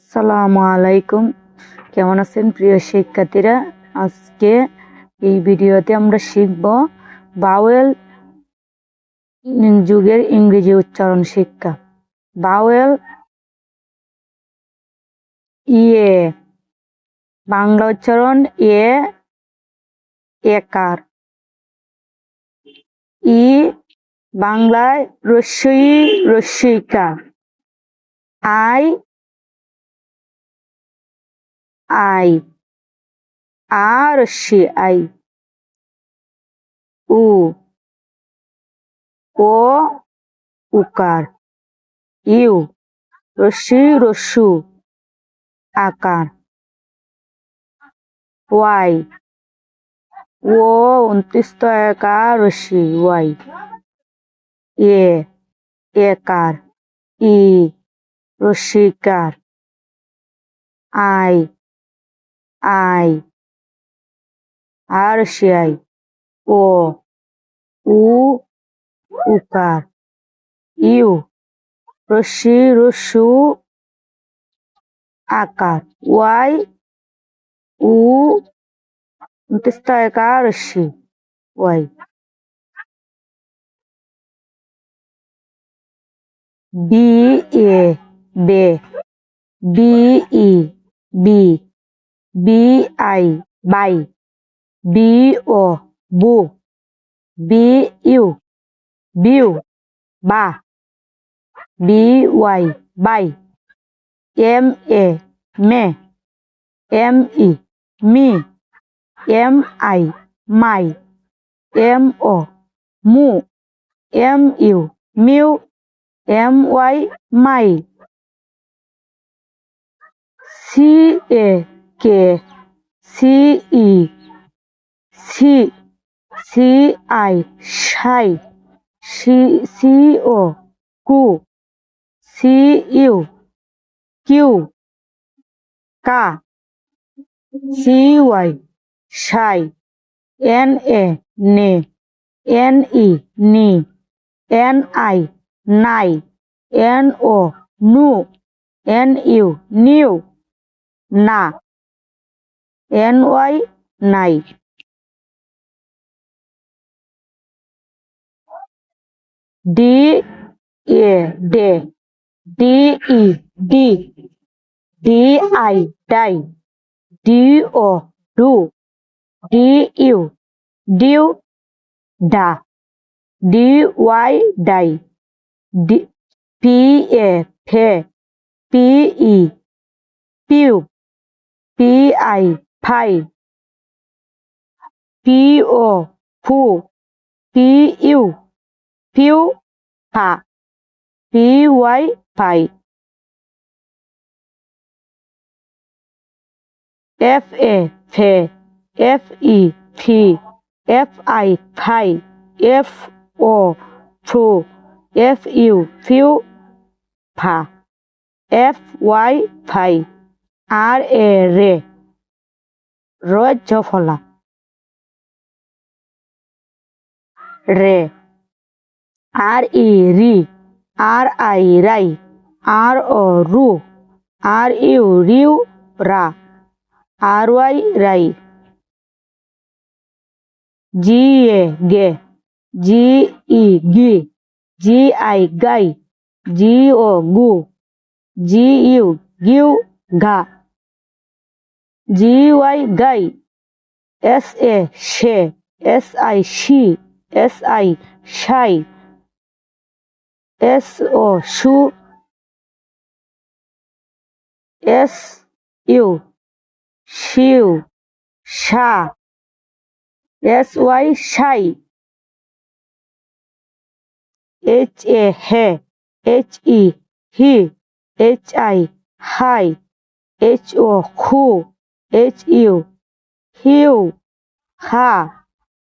আসসালামু আলাইকুম, কেমন আছেন প্রিয় শিক্ষার্থীরা? আজকে এই ভিডিওতে আমরা শিখব ভাওয়েল যুগের ইংরেজি উচ্চারণ শিক্ষা। ভাওয়েল ইয়ে, বাংলা উচ্চারণ এ একার। ই বাংলায় রস্বই রস্বইকার। আই আই, আ রস্বই আই। উ ও উকার। ইউ রস্বই রস্যু আকার। ওয়াই ও 29 একার রস্বই ওয়াই। এ একার। ই রস্বইকার। আই আই, আর রস্বই আই। ও উ উকার। ইউ রস্বই রস্যু আকার। ওয়াই উ 29 একার রস্বই ওয়াই। বি এ বে। বি ই বি। বি আই বাই। বি ও বু। বি ইউ বিউ বা। বি ওয়াই বাই। এম এ মে। এম ই মি। এম আই মাই। এম ও মু। এম ইউ মিউ। এম ওয়াই মাই। সি এ কে। সি ই সি। সি আই সাই। সি ও কু। সি ইউ কিউ কা। সি ওয়াই সাই। এন এ নে। এন ই নি। এন আই নাই। এন ও নু। এন ইউ নিউ না। এন ওয়াই নাই। ডি এ ডে। ডি ই ডি। ডি আই ডাই। ডি ও ডু। ডি ইউ ডিউ ডা। ডি ওয়াই ডাই। পি এ ফে। পি ই পিউ। পি আই ফাই। পি ও ফু। পি ইউ পিউ ফা। পি ওয়াই ফাই। এফ এ ফে। এফ ই ফি। এফ আই ফাই। এফ ও ফু। এফ ইউ ফিউ ফা। এফ ওয়াই ফাই। আর এ রে। রজ্জফলা রে। আর ই রি। আর আই রাই। আর ও রু। আর ইউ রিউ রা। আর ওয়াই রাই। জি এ গে। জি ই গি। জি আই গাই। জি ও গু। জি ইউ গিউ গা। জি ওয়াই গাই। এস এ সে। এস আই সি। এস আই সাই। এস ও সু। এস ইউ শিউ সা। এস ওয়াই সাই। এইচ এ হে। এইচ ই হি। এইচ আই হাই। এইচ ও খু। এইচ ইউ হিউ হা।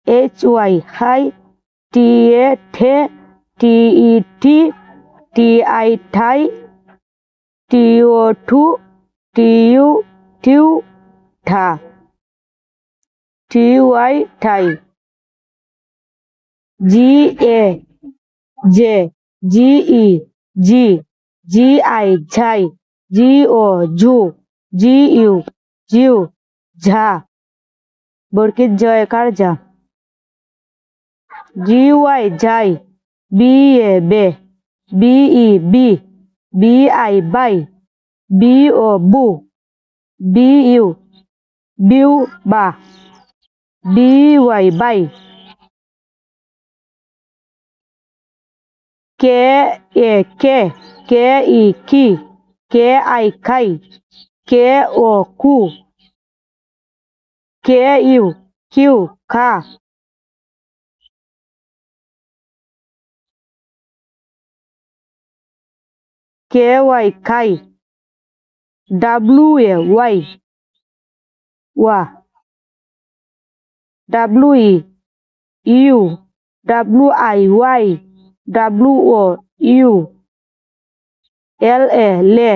এইচ ওয়াই হাই। টি এ ঠে। টি ই টি। টি আই ঠাই। টি ও ঠু। টি ইউ টিউ ঠা। টি ওয়াই ঠাই। GA জে, GE জি, GI ঝাই, GO ঝু, GU জিউ, ঝা বর্গের জয়কার যা। GY যাই, BA বে, BE বি, BI বাই, BO বু, BU বিউ বা, BY বাই। KA কে, KE কি, KI খাই, KO কু, KU কিউ খা, KY খাই, WA ওয়াই ওয়া, WE ইউ, WI ওয়াই, WO ইউ, LA লে,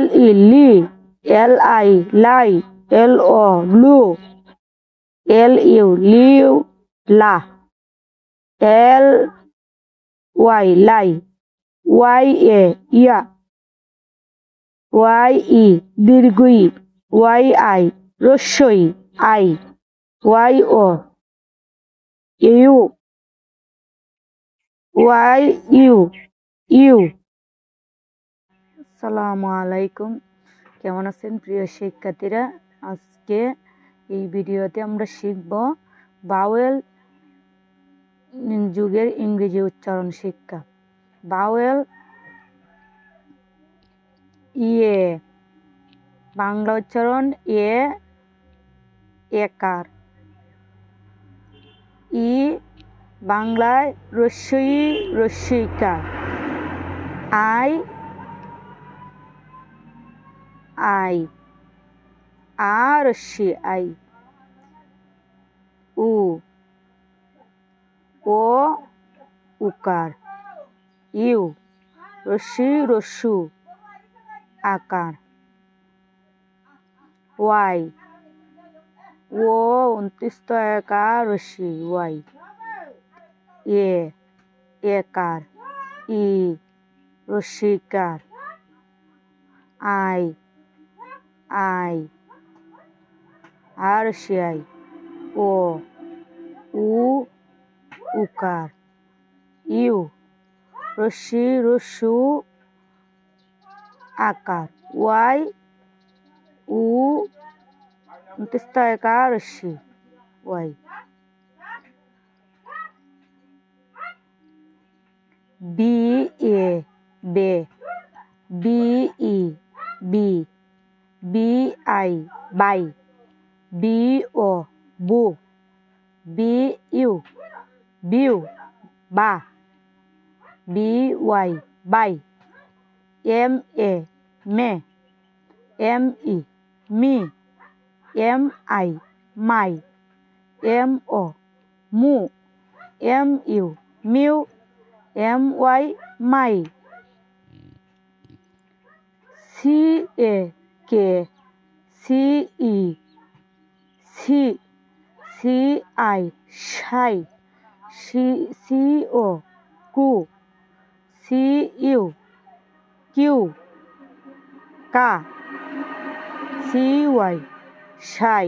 LE লি, LI লাই, LO লু, LU লিউ লা, LY লাই, YA ইয়া, YE দীর্ঘই, YI রস্যই আই, YO ইউ, YU ইউ। আসসালামু আলাইকুম, কেমন আছেন প্রিয় শিক্ষার্থীরা? আজকে এই ভিডিওতে আমরা শিখব ভাওয়েল যুগের ইংরেজি উচ্চারণ শিক্ষা। ভাওয়েল ইয়ে, বাংলা উচ্চারণ এ একার, ই বাংলায় রস্যই রস্যইকার, আই আই আ রস্যি আই, উ ও উকার, ইউ রস্যি রস্যু আকার, ওয়াই ও অন্ত্যস্ত একার রস্যি ওয়াই, এ একার, ই রস্যিকার, আই আই আর রস্যি আই, ও উ উকার, ইউ রস্যি রস্যু আকার, ওয়াই উ অন্ত্যস্ত একার রস্যি ওয়াই। বি এ বে, BE বি, BI বাই, BO বু, BU বিউ বা, BY বাই, MA মে, ME মি, MI মাই, MO মু, MU মিউ, MY মাই। CA কে, CE সি, CI সাই, CO কু, CU কিউ কা, CY সাই,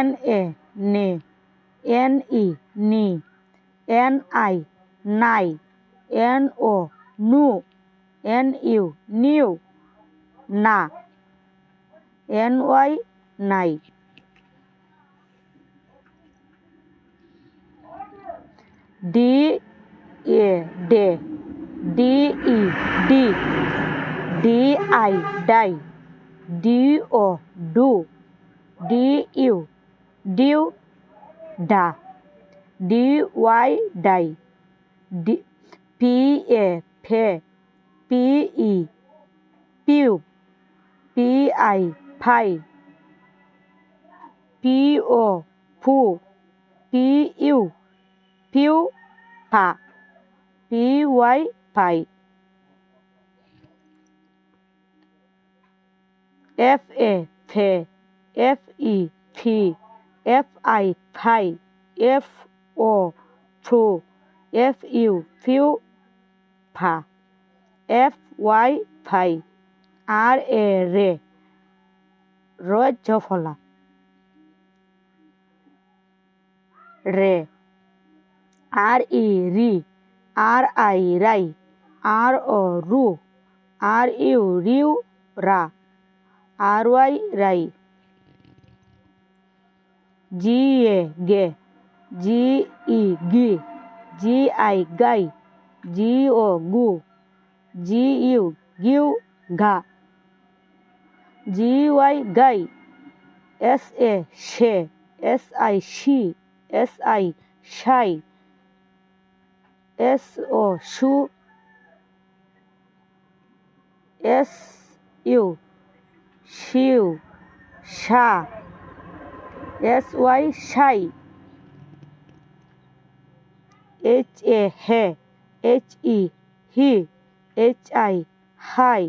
NA নে, NE নি, NI নাই, NO নু, NU নিউ না, NY নাই। ডি এ ডে, DE ডি, DI ডাই, DO ডু, DU ডিউ ডা, DY ডাই, PA ফে, PE পিউ, PI ফাই, PO ফু, PU পিউ পা, PY পাই। FA ফে, FE ফি, FI ফাই, ও ফ্রু, এফ ইউ ফিউ ফা, এফ ওয়াই ফাই, আর এ রে, র জফলা, রে, আর ই রি, আর আই রাই, আর ও রু, আর ইউ রিউ রা, আর ওয়াই রাই, জি এ গে, জি ই গি, জি আই গাই, জি ও গু, জি ইউ গিউ ঘা, জি ওয়াই গাই, এস এ সে, এস আই শি, এস আই সাই, এস ও সু, এস ইউ শিউ সা, এস ওয়াই সাই, এইচ এ হে, এইচ ই হি, এইচ আই হাই,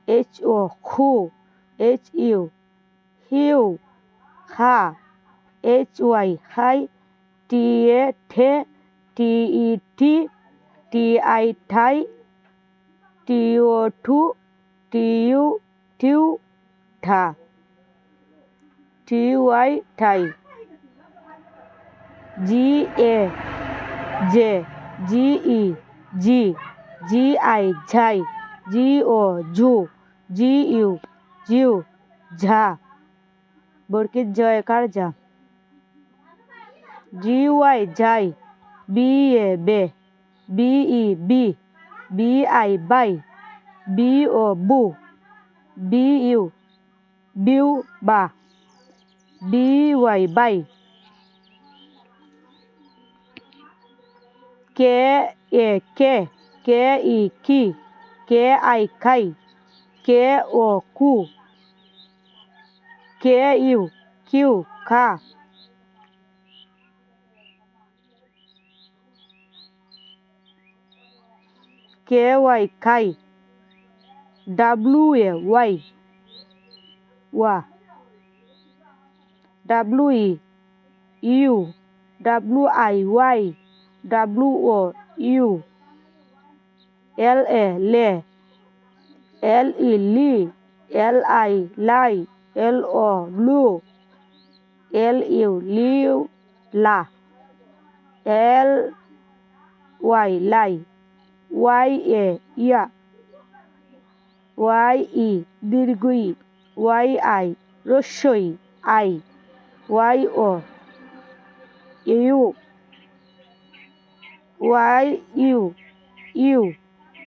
এইচ ও খু, এইচ ইউ হিউ খা, এইচ ওয়াই হাই, টি এ ঠে, টি ই টি, টি আই ঠাই, টি ও ঠু, টি ইউ টিউ ঠা, টি ওয়াই ঠাই, জি A J, G E G, G I Jha, G O ঝু, G U জিউ ঝা, বরকিত জয়কার যা, জি ওয়াই যাই, বি এ বে, বি ই বি, বি আই বাই, বি ও বু, বি ইউ বিউ বা, বি ওয়াই বাই, কে এ কে ই কি, কে আই খাই, কে ও কু, কে ইউ কিউ খা, কে ওয়াই খাই, ডাব্লু এ ওয়াই ওয়া, ডাব্লু ই ইউ, ডাব্লু আই ওয়াই, ডাব্লু ও ইউ, এল এ লে, L E Li, L I লাই, এল ও লু, এল ইউ লিউ লা, এল ওয়াই লাই, ওয়াই এ ইয়া, ওয়াই ই দীর্ঘ ই, ওয়াই আই হ্রস্ব ই আই, ওয়াই ও ইউ, ওয়াই ইউ ইউ